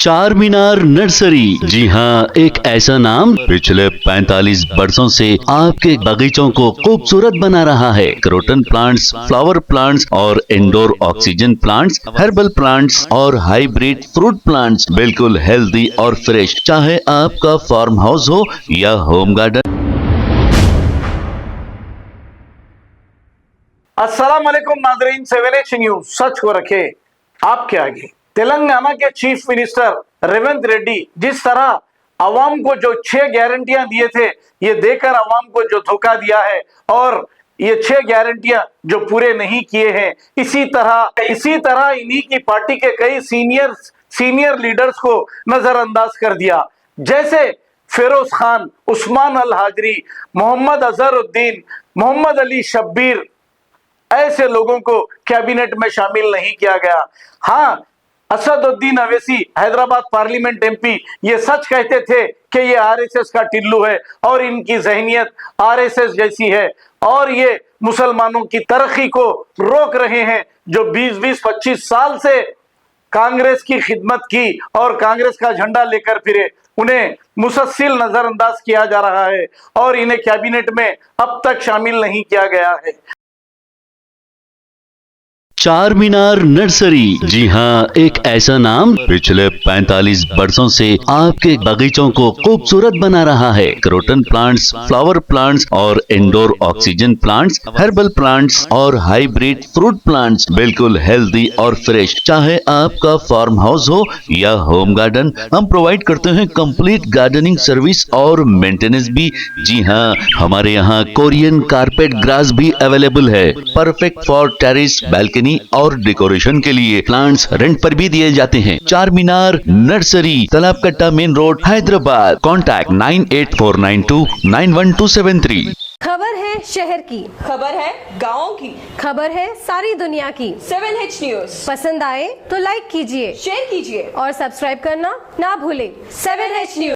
चार मीनार नर्सरी। जी हाँ, एक ऐसा नाम पिछले 45 वर्षों से आपके बगीचों को खूबसूरत बना रहा है। क्रोटन प्लांट्स, फ्लावर प्लांट्स और indoor oxygen plants, herbal plants और हाइब्रिड फ्रूट प्लांट्स, बिल्कुल हेल्दी और फ्रेश। चाहे आपका फार्म हाउस हो या होम गार्डन। अस्सलाम वालेकुम नाज़रीन, 7H न्यूज सच को रखे आपके आगे। तेलंगाना के चीफ मिनिस्टर रेवंत रेड्डी जिस तरह अवाम को जो 6 गारंटियां दिए थे, ये देकर अवाम को जो धोखा दिया है और ये 6 गारंटियां जो पूरे नहीं किए हैं, इसी तरह इन्हीं की पार्टी के कई सीनियर लीडर्स को नजरअंदाज कर दिया। जैसे फिरोज खान, उस्मान अल हाजरी, मोहम्मद अजहरुद्दीन, मोहम्मद अली शब्बीर, ऐसे लोगों को कैबिनेट में शामिल नहीं किया गया। हाँ, असदुद्दीन अवैसी, हैदराबाद पार्लियामेंट एमपी, ये सच कहते थे कि ये आरएसएस का टिल्लू है और इनकी जहनियत आरएसएस जैसी है और ये मुसलमानों की तरक्की को रोक रहे हैं। जो 20-25 साल से कांग्रेस की खिदमत की और कांग्रेस का झंडा लेकर फिरे, उन्हें मुसलसल नजरअंदाज किया जा रहा है और इन्हें कैबिनेट में अब तक शामिल नहीं किया गया है। चार मीनार नर्सरी। जी हाँ, एक ऐसा नाम पिछले 45 वर्षों से आपके बगीचों को खूबसूरत बना रहा है। क्रोटन प्लांट्स, फ्लावर प्लांट्स और indoor oxygen plants, herbal plants और हाइब्रिड फ्रूट प्लांट्स, बिल्कुल हेल्दी और फ्रेश। चाहे आपका फार्म हाउस हो या होम गार्डन, हम प्रोवाइड करते हैं कंप्लीट गार्डनिंग सर्विस और मेंटेनेंस भी। जी हाँ, हमारे यहाँ कोरियन कारपेट ग्रास भी अवेलेबल है, परफेक्ट फॉर टेरेस, बालकनी और डेकोरेशन के लिए। प्लांट्स रेंट पर भी दिए जाते हैं। चार मीनार नर्सरी, तालाब कट्टा मेन रोड, हैदराबाद। कॉन्टैक्ट 9849291273। खबर है शहर की, खबर है गाँव की, खबर है सारी दुनिया की। 7H न्यूज पसंद आए तो लाइक कीजिए, शेयर कीजिए और सब्सक्राइब करना ना भूलें। 7H news.